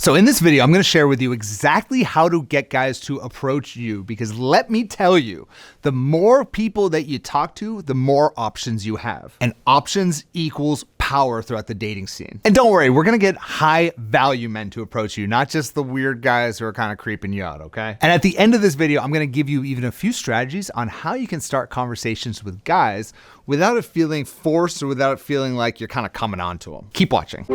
So in this video, I'm gonna share with you exactly how to get guys to approach you, because let me tell you, the more people that you talk to, the more options you have. And options equals power throughout the dating scene. And don't worry, we're gonna get high value men to approach you, not just the weird guys who are kind of creeping you out, okay? And at the end of this video, I'm gonna give you even a few strategies on how you can start conversations with guys without it feeling forced or without it feeling like you're kind of coming on to them. Keep watching.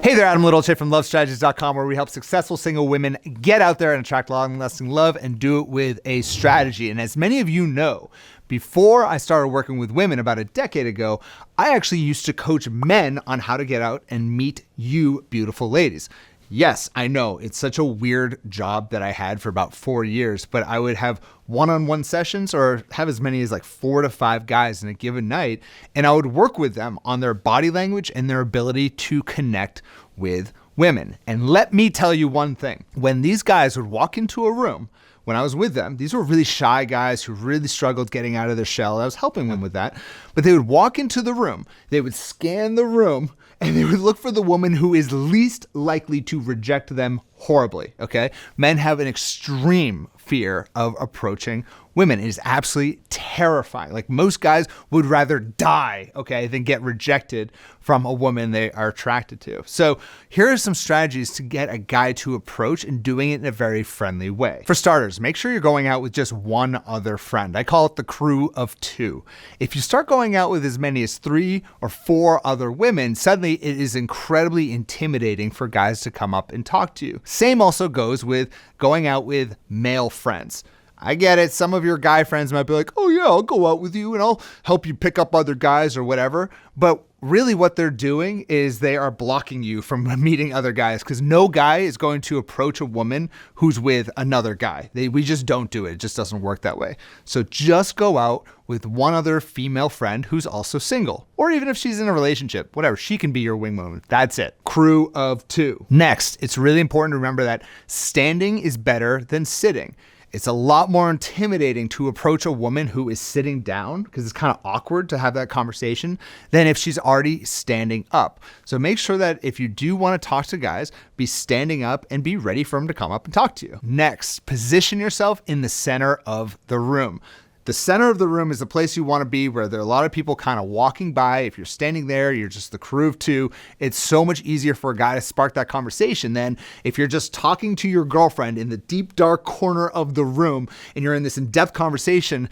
Hey there, Adam Littlechick from lovestrategies.com, where we help successful single women get out there and attract long-lasting love and do it with a strategy. And as many of you know, before I started working with women about a decade ago, I actually used to coach men on how to get out and meet you beautiful ladies. Yes, I know it's such a weird job that I had for about 4 years, but I would have one-on-one sessions or have as many as like 4 to 5 guys in a given night. And I would work with them on their body language and their ability to connect with women. And let me tell you one thing, when these guys would walk into a room, when I was with them, these were really shy guys who really struggled getting out of their shell. I was helping them with that, but they would walk into the room, they would scan the room, and they would look for the woman who is least likely to reject them horribly, okay? Men have an extreme fear of approaching women. It is absolutely terrifying. Like, most guys would rather die, okay, than get rejected from a woman they are attracted to. So here are some strategies to get a guy to approach and doing it in a very friendly way. For starters, make sure you're going out with just one other friend. I call it the crew of 2. If you start going out with as many as 3 or 4 other women, suddenly it is incredibly intimidating for guys to come up and talk to you. Same also goes with going out with male friends. I get it. Some of your guy friends might be like, oh yeah, I'll go out with you and I'll help you pick up other guys or whatever. But really what they're doing is they are blocking you from meeting other guys, because no guy is going to approach a woman who's with another guy. We just don't do it. It just doesn't work that way. So just go out with one other female friend who's also single, or even if she's in a relationship, whatever, she can be your wing woman. That's it. Crew of 2. Next, it's really important to remember that standing is better than sitting. It's a lot more intimidating to approach a woman who is sitting down, because it's kind of awkward to have that conversation, than if she's already standing up. So make sure that if you do want to talk to guys, be standing up and be ready for them to come up and talk to you. Next, position yourself in the center of the room. The center of the room is the place you want to be, where there are a lot of people kind of walking by. If you're standing there, you're just the crew of 2. It's so much easier for a guy to spark that conversation than if you're just talking to your girlfriend in the deep, dark corner of the room and you're in this in-depth conversation.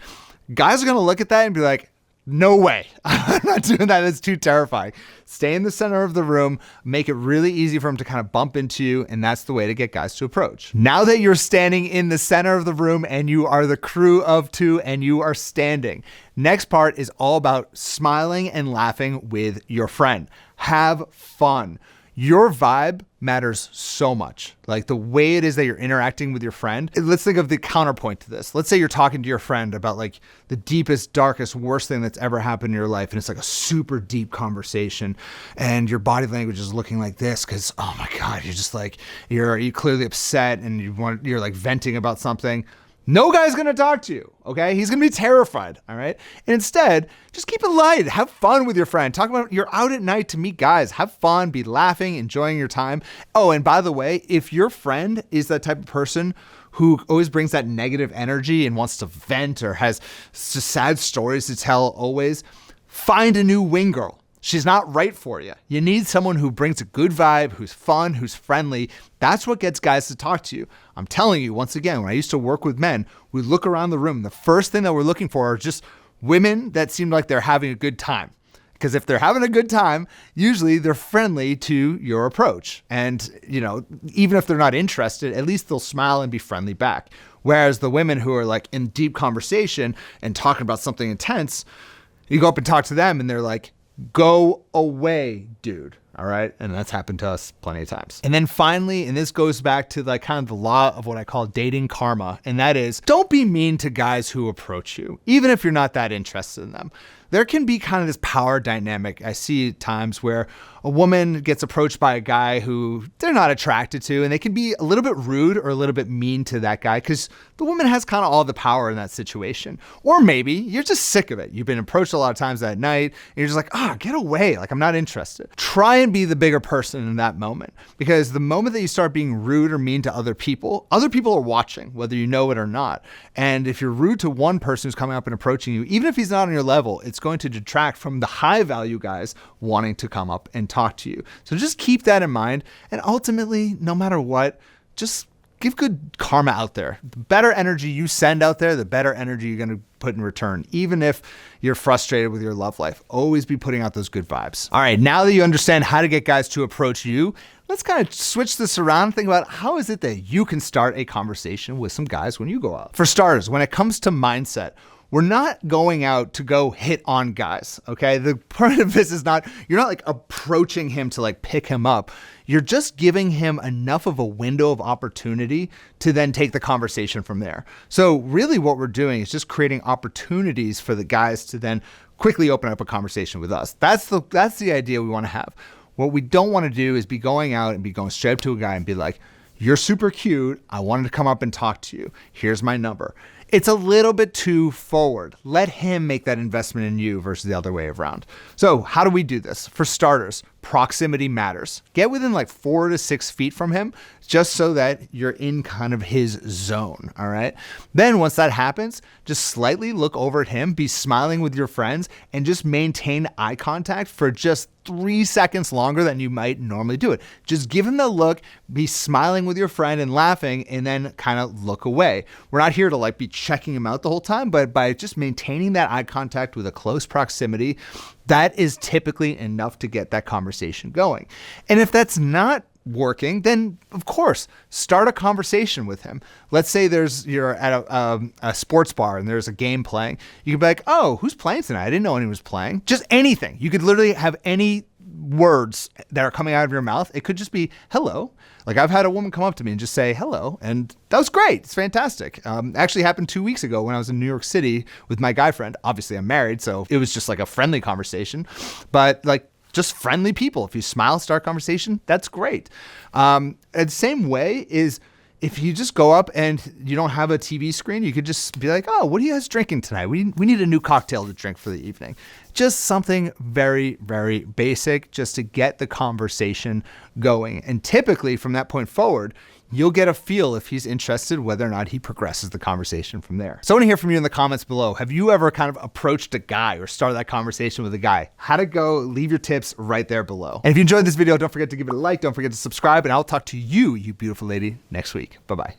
Guys are going to look at that and be like, no way, I'm not doing that. That's too terrifying. Stay in the center of the room, make it really easy for them to kind of bump into you, and that's the way to get guys to approach. Now that you're standing in the center of the room and you are the crew of 2 and you are standing, next part is all about smiling and laughing with your friend. Have fun. Your vibe matters so much. Like the way it is that you're interacting with your friend. Let's think of the counterpoint to this. Let's say you're talking to your friend about like the deepest, darkest, worst thing that's ever happened in your life. And it's like a super deep conversation and your body language is looking like this because, oh my God, you're just like, you're clearly upset and you're like venting about something. No guy's gonna talk to you, okay? He's gonna be terrified, all right? And instead, just keep it light. Have fun with your friend. Talk about you're out at night to meet guys. Have fun, be laughing, enjoying your time. Oh, and by the way, if your friend is that type of person who always brings that negative energy and wants to vent or has sad stories to tell always, find a new wing girl. She's not right for you. You need someone who brings a good vibe, who's fun, who's friendly. That's what gets guys to talk to you. I'm telling you, once again, when I used to work with men, we look around the room. The first thing that we're looking for are just women that seem like they're having a good time. Because if they're having a good time, usually they're friendly to your approach. And, you know, even if they're not interested, at least they'll smile and be friendly back. Whereas the women who are like in deep conversation and talking about something intense, you go up and talk to them and they're like, go away, dude. All right. And that's happened to us plenty of times. And then finally, and this goes back to like kind of the law of what I call dating karma. And that is, don't be mean to guys who approach you, even if you're not that interested in them. there can be kind of this power dynamic. I see times where a woman gets approached by a guy who they're not attracted to, and they can be a little bit rude or a little bit mean to that guy because the woman has kind of all the power in that situation. Or maybe you're just sick of it. You've been approached a lot of times that night, and you're just like, get away. Like, I'm not interested. Try and be the bigger person in that moment, because the moment that you start being rude or mean to other people are watching, whether you know it or not. And if you're rude to one person who's coming up and approaching you, even if he's not on your level, it's going to detract from the high value guys wanting to come up and talk to you. So just keep that in mind. And ultimately, no matter what, just give good karma out there. The better energy you send out there, the better energy you're going to put in return. Even if you're frustrated with your love life, always be putting out those good vibes. All right, now that you understand how to get guys to approach you, let's kind of switch this around and think about how is it that you can start a conversation with some guys when you go out. For starters, when it comes to mindset, we're not going out to go hit on guys, okay? The part of this is you're not like approaching him to like pick him up. You're just giving him enough of a window of opportunity to then take the conversation from there. So really what we're doing is just creating opportunities for the guys to then quickly open up a conversation with us. That's the idea we want to have. What we don't want to do is be going out and be going straight up to a guy and be like, you're super cute. I wanted to come up and talk to you. Here's my number. It's a little bit too forward. Let him make that investment in you versus the other way around. So how do we do this? For starters, proximity matters. Get within like 4 to 6 feet from him just so that you're in kind of his zone, all right? Then once that happens, just slightly look over at him, be smiling with your friends, and just maintain eye contact for just 3 seconds longer than you might normally do it. Just give him the look, be smiling with your friend and laughing, and then kind of look away. We're not here to like be checking him out the whole time, but by just maintaining that eye contact with a close proximity, that is typically enough to get that conversation going. And if that's not working, then of course, start a conversation with him. Let's say you're at a sports bar and there's a game playing. You can be like, oh, who's playing tonight? I didn't know anyone was playing. Just anything. You could literally have any words that are coming out of your mouth. It could just be hello. Like I've had a woman come up to me and just say hello, and that was great. It's fantastic. Actually happened 2 weeks ago when I was in New York City with my guy friend. Obviously I'm married, so it was just like a friendly conversation, but like just friendly people. If you smile, start conversation, that's great. And the same way is if you just go up and you don't have a TV screen, you could just be like, oh, what are you guys drinking tonight? We need a new cocktail to drink for the evening. Just something very, very basic just to get the conversation going. And typically from that point forward, you'll get a feel if he's interested, whether or not he progresses the conversation from there. So I want to hear from you in the comments below. Have you ever kind of approached a guy or started that conversation with a guy? How'd it go? Leave your tips right there below. And if you enjoyed this video, don't forget to give it a like. Don't forget to subscribe, and I'll talk to you, you beautiful lady, next week. Bye-bye.